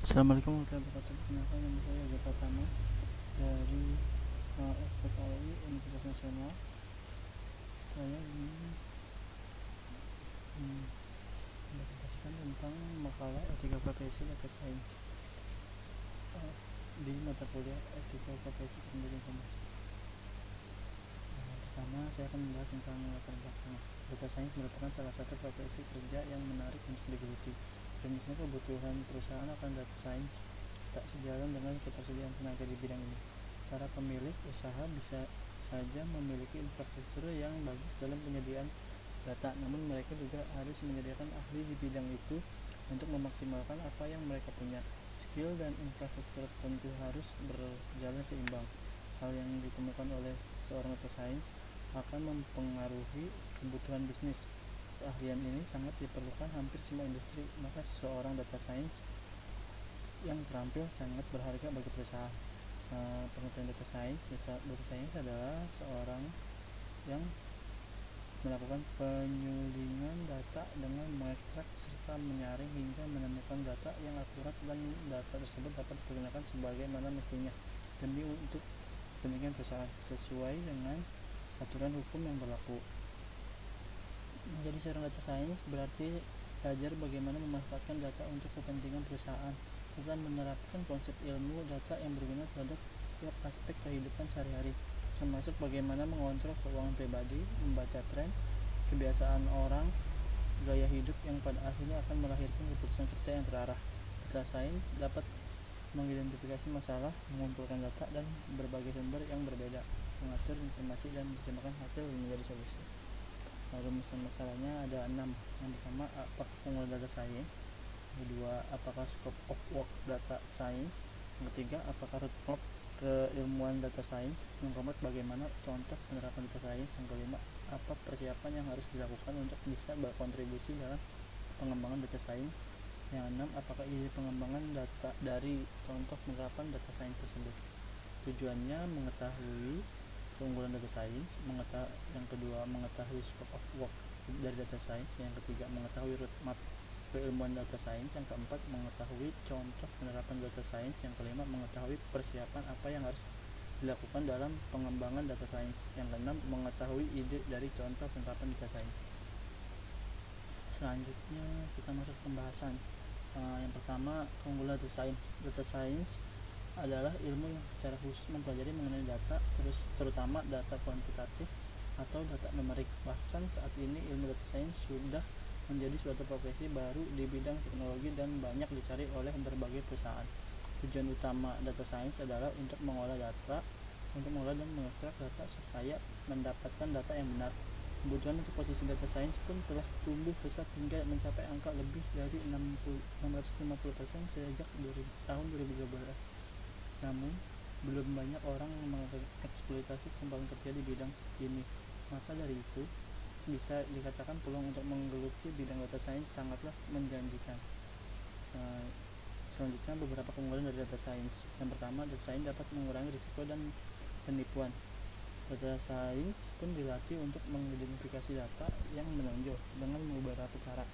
Assalamualaikum warahmatullahi wabarakatuh. Kenalkan, nama saya Yoga Pratama dari FZKUI Universitas Nasional. Saya ingin mempresentasikan tentang makalah etika profesi data science di mata kuliah etika profesi teknologi informasi. Pertama, saya akan membahas tentang latar belakang. Data science merupakan salah satu profesi kerja yang menarik untuk digeluti. Premisnya, kebutuhan perusahaan akan data science tak sejalan dengan ketersediaan tenaga di bidang ini. Para pemilik usaha bisa saja memiliki infrastruktur yang bagus dalam penyediaan data, namun mereka juga harus menyediakan ahli di bidang itu untuk memaksimalkan apa yang mereka punya. Skill dan infrastruktur tentu harus berjalan seimbang. Hal yang ditemukan oleh seorang data science akan mempengaruhi kebutuhan bisnis. Keahlian ini sangat diperlukan hampir semua industri, maka seorang data science yang terampil sangat berharga bagi perusahaan. Pengertian data science adalah seorang yang melakukan penyulingan data dengan mengekstrak serta menyaring hingga menemukan data yang akurat, dan data tersebut dapat digunakan sebagaimana mestinya demi untuk kepentingan perusahaan sesuai dengan aturan hukum yang berlaku. Menjadi seorang data science berarti belajar bagaimana memanfaatkan data untuk kepentingan perusahaan serta menerapkan konsep ilmu data yang berguna terhadap setiap aspek kehidupan sehari-hari, termasuk bagaimana mengontrol keuangan pribadi, membaca tren, kebiasaan orang, gaya hidup yang pada akhirnya akan melahirkan keputusan kerja yang terarah. Data science dapat mengidentifikasi masalah, mengumpulkan data dan berbagai sumber yang berbeda, mengatur informasi dan menerjemahkan hasil menjadi solusi. Rumusan masalahnya ada 6. Yang pertama, apakah penggunaan data science? Yang kedua, apakah scope of work data science? Yang ketiga, apakah roadmap keilmuan data science? Yang keempat, bagaimana contoh penerapan data science? Yang kelima, apa persiapan yang harus dilakukan untuk bisa berkontribusi dalam pengembangan data science? Yang enam, apakah ide pengembangan data dari contoh penerapan data science tersebut? Tujuannya mengetahui keunggulan data science, yang kedua mengetahui scope of work dari data science, yang ketiga mengetahui roadmap keilmuan data science, yang keempat mengetahui contoh penerapan data science, yang kelima mengetahui persiapan apa yang harus dilakukan dalam pengembangan data science, yang keenam mengetahui ide dari contoh penerapan data science. Selanjutnya kita masuk pembahasan. Yang pertama, keunggulan data science. Data science adalah ilmu yang secara khusus mempelajari mengenai data, terutama data kuantitatif atau data numerik. Bahkan saat ini ilmu data science sudah menjadi suatu profesi baru di bidang teknologi dan banyak dicari oleh berbagai perusahaan. Tujuan utama data science adalah untuk mengolah dan mengekstrak data supaya mendapatkan data yang benar. Kebutuhan untuk posisi data science pun telah tumbuh pesat hingga mencapai angka lebih dari 650% sejak tahun 2012. Namun, belum banyak orang yang mengeksploitasi kesempatan kerja di bidang ini. Maka dari itu, bisa dikatakan peluang untuk menggeluti bidang data science sangatlah menjanjikan. Selanjutnya, beberapa keunggulan dari data science. Yang pertama, data science dapat mengurangi risiko dan penipuan. Data science pun dilatih untuk mengidentifikasi data yang menonjol dengan beberapa cara.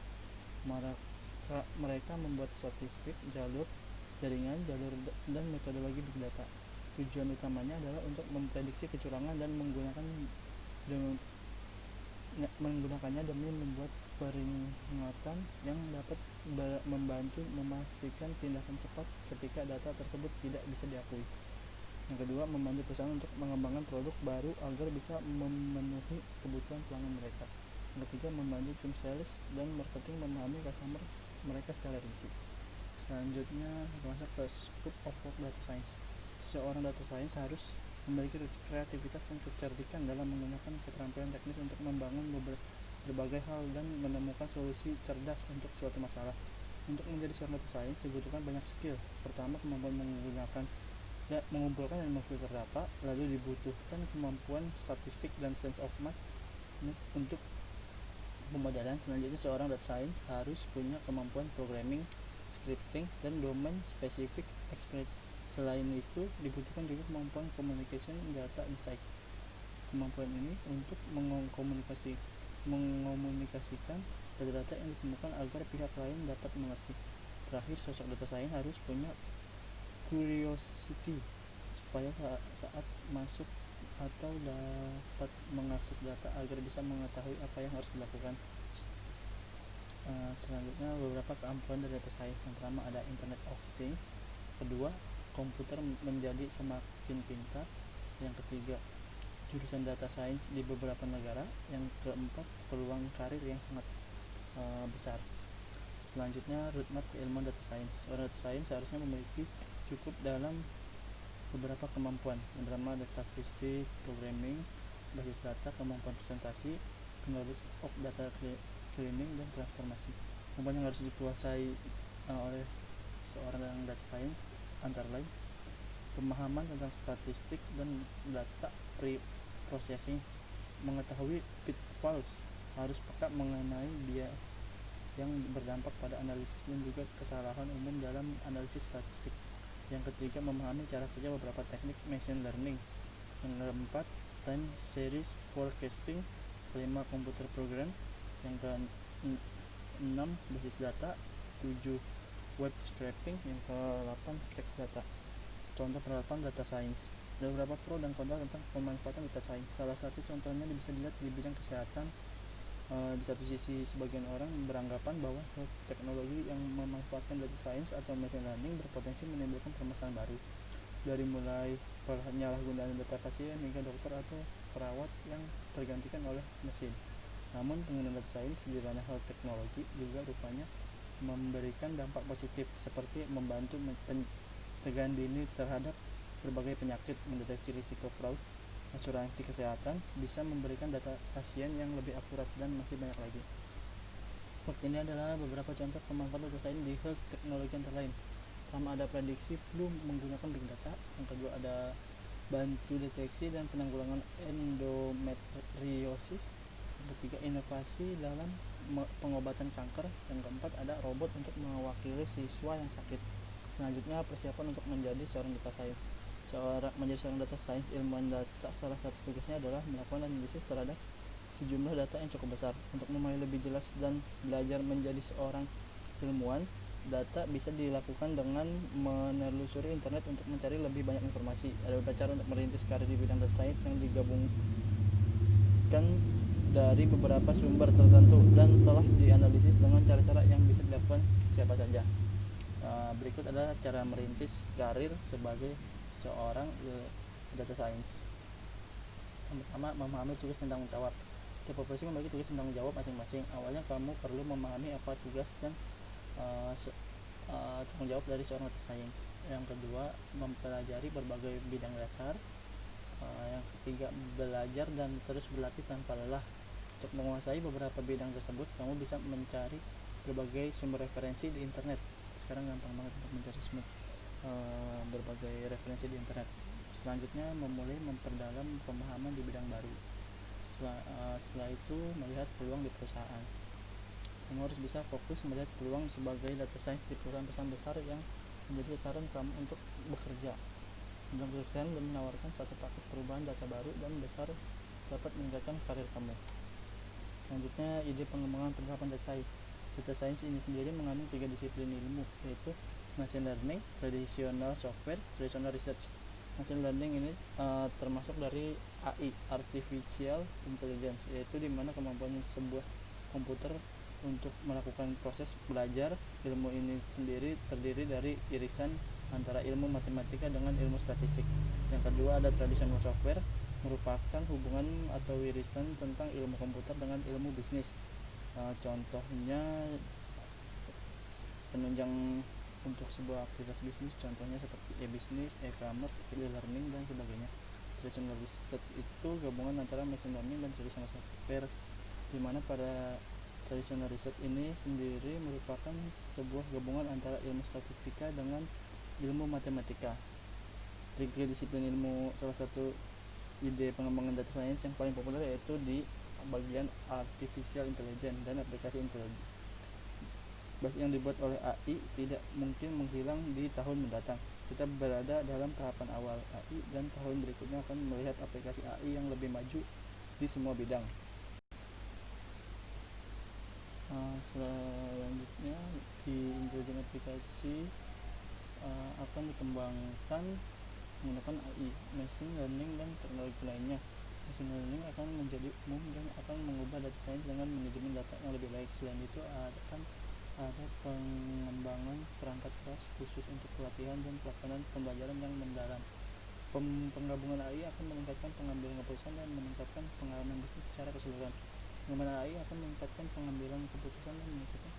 Mereka membuat statistik, jalur jaringan, dan metodologi big data. Tujuan utamanya adalah untuk memprediksi kecurangan dan menggunakannya demi membuat peringatan yang dapat membantu memastikan tindakan cepat ketika data tersebut tidak bisa diakui. Yang kedua, membantu perusahaan untuk mengembangkan produk baru agar bisa memenuhi kebutuhan pelanggan mereka. Yang ketiga, membantu tim sales dan marketing memahami customer mereka secara rinci. Selanjutnya, masuk ke scope of work data science. Seorang data science harus memiliki kreativitas dan kecerdikan dalam menggunakan keterampilan teknis untuk membangun berbagai hal dan menemukan solusi cerdas untuk suatu masalah. Untuk menjadi seorang data science dibutuhkan banyak skill. Pertama, kemampuan mengumpulkan dan memfilter data, lalu dibutuhkan kemampuan statistik dan sense of math untuk pemodelan. Selanjutnya, seorang data science harus punya kemampuan programming, scripting, dan domain specific expertise. Selain itu, dibutuhkan juga kemampuan communication data insight. Kemampuan ini untuk mengomunikasikan data-data yang ditemukan agar pihak lain dapat mengerti. terakhir, sosok data science harus punya curiosity supaya saat masuk atau dapat mengakses data agar bisa mengetahui apa yang harus dilakukan. Selanjutnya beberapa keampuhan dari data science. Yang pertama ada Internet of Things, kedua komputer menjadi semakin pintar, yang ketiga jurusan data science di beberapa negara, yang keempat peluang karir yang sangat besar. Selanjutnya roadmap keilmuan data science. Seorang data science seharusnya memiliki cukup dalam beberapa kemampuan. Yang pertama ada statistik, programming, basis data, kemampuan presentasi, knowledge of data cleaning, dan transformasi. Kemampuan yang harus dikuasai oleh seorang data science antara lain pemahaman tentang statistik dan data pre-processing, mengetahui pitfalls, harus peka mengenai bias yang berdampak pada analisis dan juga kesalahan umum dalam analisis statistik. Yang ketiga memahami cara kerja beberapa teknik machine learning. Yang keempat time series forecasting. Kelima computer program. Yang keenam basis data. 7 web scraping. Yang ke-8 text data. Contoh penerapan data science. Ada beberapa pro dan kontra tentang pemanfaatan data science. Salah satu contohnya bisa dilihat di bidang kesehatan. Di satu sisi sebagian orang beranggapan bahwa teknologi yang memanfaatkan data science atau machine learning berpotensi menimbulkan permasalahan baru, dari mulai penyalahgunaan data pasien hingga dokter atau perawat yang tergantikan oleh mesin. Namun penggunaan data science di ranah hal teknologi juga rupanya memberikan dampak positif, seperti membantu pencegahan dini terhadap berbagai penyakit, mendeteksi risiko fraud, asuransi kesehatan, bisa memberikan data pasien yang lebih akurat, dan masih banyak lagi. Ini adalah beberapa contoh pemanfaatan data science di hal teknologi antara lain. Pertama ada prediksi flu menggunakan big data. Yang kedua ada bantu deteksi dan penanggulangan endometriosis. Yang ketiga inovasi dalam pengobatan kanker. Yang keempat ada robot untuk mewakili siswa yang sakit. Selanjutnya persiapan untuk menjadi seorang data science. Menjadi seorang data science ilmuwan data, salah satu tugasnya adalah melakukan analisis terhadap sejumlah data yang cukup besar. Untuk memahami lebih jelas dan belajar menjadi seorang ilmuwan data bisa dilakukan dengan menelusuri internet untuk mencari lebih banyak informasi. Ada beberapa cara untuk merintis karir di bidang data science yang digabungkan dari beberapa sumber tertentu dan telah dianalisis dengan cara-cara yang bisa dilakukan siapa saja. Berikut adalah cara merintis karir sebagai seorang data science. Yang pertama, memahami tugas dan tanggung jawab. Setiap profesi memiliki tugas dan tanggung jawab masing-masing. Awalnya kamu perlu memahami apa tugas dan tanggung jawab dari seorang data science. Yang kedua, mempelajari berbagai bidang dasar. Yang ketiga, belajar dan terus berlatih tanpa lelah. Untuk menguasai beberapa bidang tersebut, kamu bisa mencari berbagai sumber referensi di internet. Sekarang gampang banget untuk mencari berbagai referensi di internet. Selanjutnya memulai memperdalam pemahaman di bidang baru. Setelah itu melihat peluang di perusahaan. Kamu harus bisa fokus melihat peluang sebagai data science di perusahaan-perusahaan besar yang menjadi sasaran kamu untuk bekerja. Dalam perusahaan dan menawarkan satu paket perubahan data baru dan besar dapat meningkatkan karir kamu. Selanjutnya ide pengembangan penerapan data science. Data science ini sendiri mengandung 3 disiplin ilmu, yaitu machine learning, traditional software, traditional research. Machine learning ini termasuk dari AI, artificial intelligence, yaitu dimana kemampuan sebuah komputer untuk melakukan proses belajar. Ilmu ini sendiri terdiri dari irisan antara ilmu matematika dengan ilmu statistik. Yang kedua ada traditional software, merupakan hubungan atau irisan tentang ilmu komputer dengan ilmu bisnis. Contohnya penunjang untuk sebuah aktivitas bisnis, contohnya seperti e-bisnis, e-commerce, e-learning, dan sebagainya. Traditional research itu gabungan antara machine learning dan traditional software, di mana pada traditional research ini sendiri merupakan sebuah gabungan antara ilmu statistika dengan ilmu matematika. Tiga disiplin ilmu, salah satu ide pengembangan data science yang paling populer yaitu di bagian artificial intelligence dan aplikasi intelligence. Bas yang dibuat oleh AI tidak mungkin menghilang di tahun mendatang. Kita berada dalam tahapan awal AI dan tahun berikutnya akan melihat aplikasi AI yang lebih maju di semua bidang. Selanjutnya di intelijen aplikasi akan dikembangkan menggunakan AI, machine learning dan teknologi lainnya. Machine learning akan menjadi umum dan akan mengubah data science dengan manajemen data yang lebih baik. Selain itu akan ada pengembangan perangkat keras khusus untuk pelatihan dan pelaksanaan pembelajaran yang mendalam. Penggabungan AI akan meningkatkan pengambilan keputusan dan meningkatkan pengalaman bisnis secara keseluruhan. Pengembangan AI akan meningkatkan pengambilan keputusan dan meningkatkan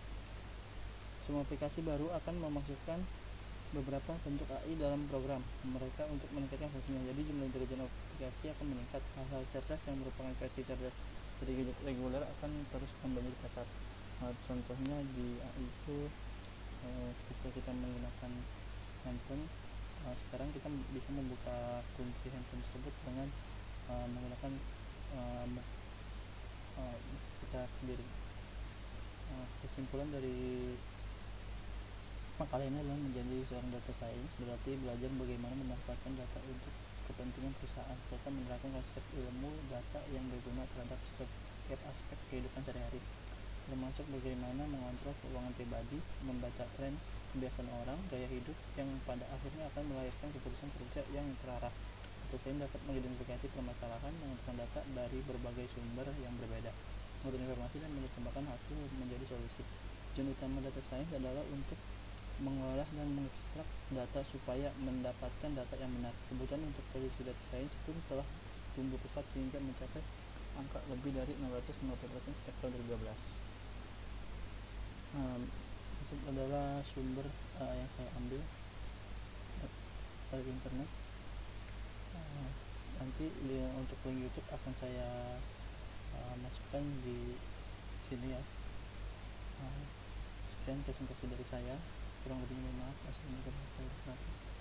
semua aplikasi baru akan memasukkan beberapa bentuk AI dalam program mereka untuk meningkatkan fungsinya. Jadi jumlah intelijen aplikasi akan meningkat. Hal-hal cerdas yang merupakan versi cerdas dari gadget reguler akan terus kembali di pasar. Contohnya di AI itu ketika kita menggunakan handphone, sekarang kita bisa membuka kunci handphone tersebut dengan menggunakan kita sendiri. Kesimpulan dari makalah ini adalah menjadi seorang data science berarti belajar bagaimana memanfaatkan data untuk kepentingan perusahaan serta menerapkan konsep ilmu data yang berguna terhadap setiap aspek kehidupan sehari-hari, termasuk bagaimana mengontrol keuangan pribadi, membaca tren kebiasaan orang, gaya hidup yang pada akhirnya akan melahirkan keputusan kerja yang terarah. Data science dapat mengidentifikasi permasalahan, mengumpulkan data dari berbagai sumber yang berbeda, mengumpulkan informasi dan menerjemahkan hasil menjadi solusi. Tujuan utama data science adalah untuk mengolah dan mengekstrak data supaya mendapatkan data yang benar. Kebutuhan untuk posisi data science pun telah tumbuh pesat hingga mencapai angka lebih dari 650% sejak tahun 2012. Itu adalah sumber yang saya ambil dari internet. Nanti untuk link YouTube akan saya masukkan di sini ya. Sekian presentasi dari saya, kurang lebihnya mohon maaf. Assalamualaikum warahmatullahi wabarakatuh.